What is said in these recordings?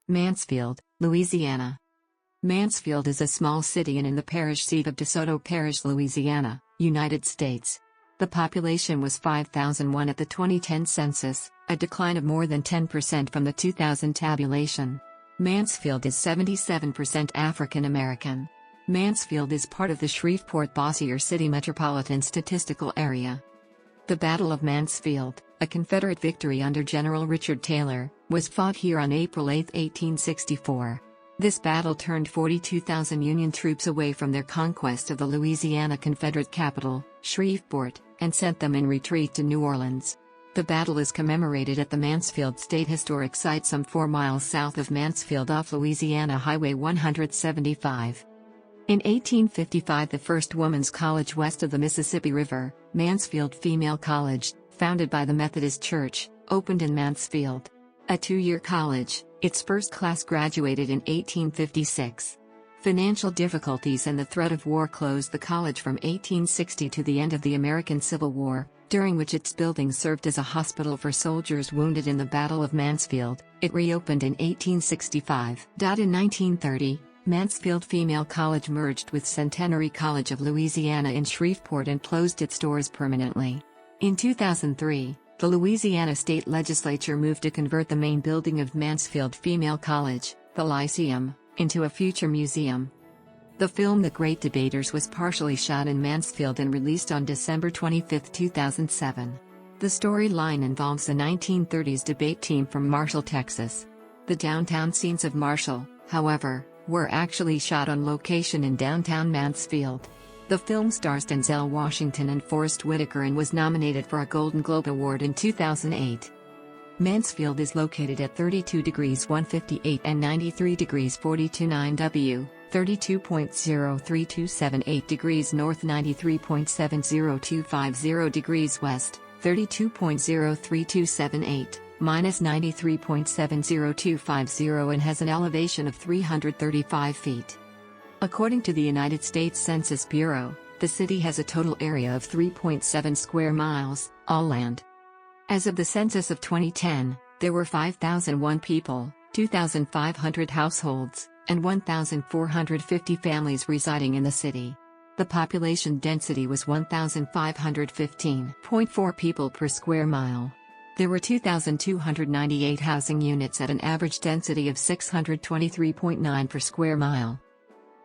Mansfield, Louisiana. Mansfield is a small city and in the parish seat of DeSoto Parish, Louisiana, United States. The population was 5,001 at the 2010 census, a decline of more than 10% from the 2000 tabulation. Mansfield is 77% African American. Mansfield is part of the Shreveport-Bossier City Metropolitan Statistical Area. The Battle of Mansfield, a Confederate victory under General Richard Taylor, was fought here on April 8, 1864. This battle turned 42,000 Union troops away from their conquest of the Louisiana Confederate capital, Shreveport, and sent them in retreat to New Orleans. The battle is commemorated at the Mansfield State Historic Site some 4 miles south of Mansfield off Louisiana Highway 175. In 1855, the first women's college west of the Mississippi River, Mansfield Female College, founded by the Methodist Church, opened in Mansfield. A 2-year college, its first class graduated in 1856. Financial difficulties and the threat of war closed the college from 1860 to the end of the American Civil War, during which its building served as a hospital for soldiers wounded in the Battle of Mansfield. It reopened in 1865. In 1930, Mansfield Female College merged with Centenary College of Louisiana in Shreveport and closed its doors permanently. In 2003, the Louisiana State Legislature moved to convert the main building of Mansfield Female College, the Lyceum, into a future museum. The film The Great Debaters was partially shot in Mansfield and released on December 25, 2007. The storyline involves the 1930s debate team from Marshall, Texas. The downtown scenes of Marshall, however, were actually shot on location in downtown Mansfield. The film stars Denzel Washington and Forest Whitaker and was nominated for a Golden Globe Award in 2008. Mansfield is located at 32 degrees 158 and 93 degrees 429 W, 32.03278 degrees north, 93.70250 degrees west, 32.03278, minus 93.70250, and has an elevation of 335 feet. According to the United States Census Bureau, the city has a total area of 3.7 square miles, all land. As of the census of 2010, there were 5,001 people, 2,500 households, and 1,450 families residing in the city. The population density was 1,515.4 people per square mile. There were 2,298 housing units at an average density of 623.9 per square mile.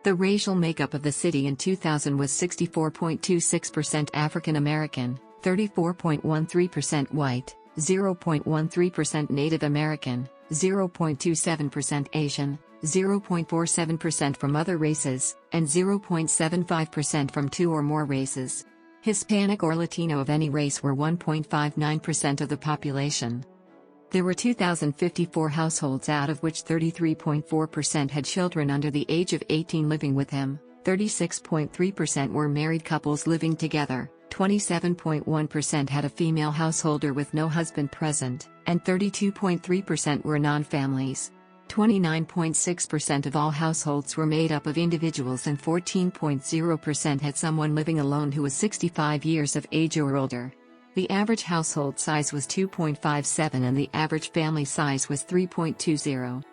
The racial makeup of the city in 2000 was 64.26% African American, 34.13% white, 0.13% Native American, 0.27% Asian, 0.47% from other races, and 0.75% from 2 or more races. Hispanic or Latino of any race were 1.59% of the population. There were 2,054 households, out of which 33.4% had children under the age of 18 living with them, 36.3% were married couples living together, 27.1% had a female householder with no husband present, and 32.3% were non-families. 29.6% of all households were made up of individuals and 14.0% had someone living alone who was 65 years of age or older. The average household size was 2.57 and the average family size was 3.20.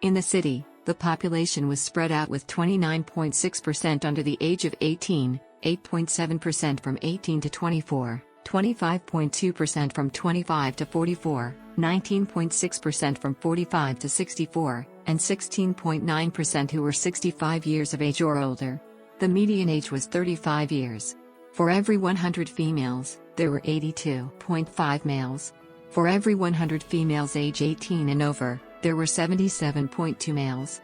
In the city, the population was spread out with 29.6% under the age of 18, 8.7% from 18 to 24, 25.2% from 25 to 44, 19.6% from 45 to 64, and 16.9% who were 65 years of age or older. The median age was 35 years. For every 100 females, there were 82.5 males. For every 100 females age 18 and over, there were 77.2 males.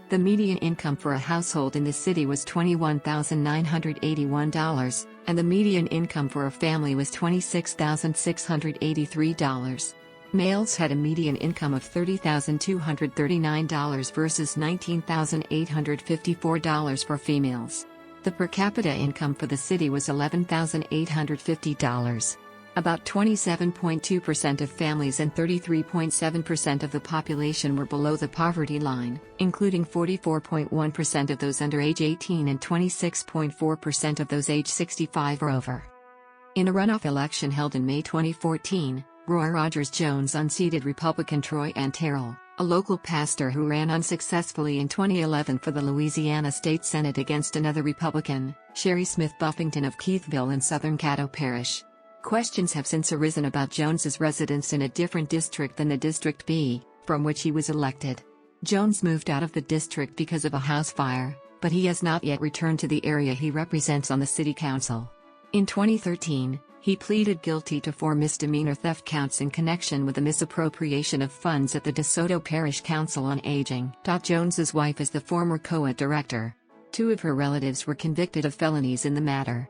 The median income for a household in the city was $21,981, and the median income for a family was $26,683. Males had a median income of $30,239 versus $19,854 for females. The per capita income for the city was $11,850. About 27.2% of families and 33.7% of the population were below the poverty line, including 44.1% of those under age 18 and 26.4% of those age 65 or over. In a runoff election held in May 2014, Roy Rogers Jones unseated Republican Troy Ann Terrell, a local pastor who ran unsuccessfully in 2011 for the Louisiana State Senate against another Republican, Sherry Smith Buffington of Keithville in southern Caddo Parish. Questions have since arisen about Jones's residence in a different district than the District B, from which he was elected. Jones moved out of the district because of a house fire, but he has not yet returned to the area he represents on the city council. In 2013, he pleaded guilty to 4 misdemeanor theft counts in connection with the misappropriation of funds at the DeSoto Parish Council on Aging. Jones's wife is the former COA director. 2 of her relatives were convicted of felonies in the matter.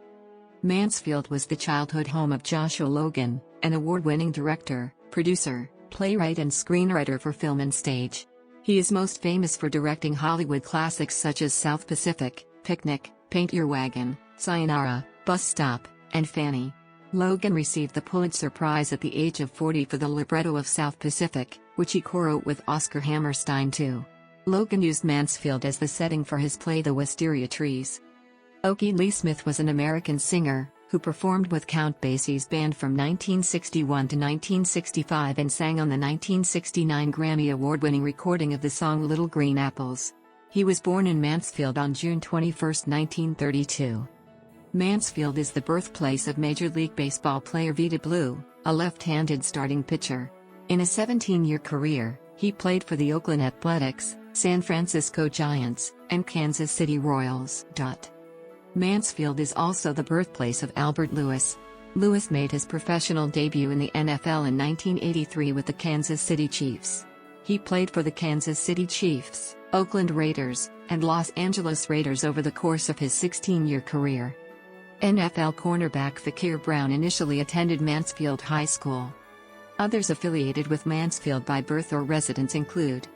Mansfield was the childhood home of Joshua Logan, an award-winning director, producer, playwright and screenwriter for film and stage. He is most famous for directing Hollywood classics such as South Pacific, Picnic, Paint Your Wagon, Sayonara, Bus Stop, and Fanny. Logan received the Pulitzer Prize at the age of 40 for the libretto of South Pacific, which he co-wrote with Oscar Hammerstein too. Logan used Mansfield as the setting for his play The Wisteria Trees. Okie Lee Smith was an American singer, who performed with Count Basie's band from 1961 to 1965 and sang on the 1969 Grammy Award-winning recording of the song Little Green Apples. He was born in Mansfield on June 21, 1932. Mansfield is the birthplace of Major League Baseball player Vita Blue, a left-handed starting pitcher. In a 17-year career, he played for the Oakland Athletics, San Francisco Giants, and Kansas City Royals. Mansfield is also the birthplace of Albert Lewis. Lewis made his professional debut in the NFL in 1983 with the Kansas City Chiefs. He played for the Kansas City Chiefs, Oakland Raiders, and Los Angeles Raiders over the course of his 16-year career. NFL cornerback Fakir Brown initially attended Mansfield High School. Others affiliated with Mansfield by birth or residence include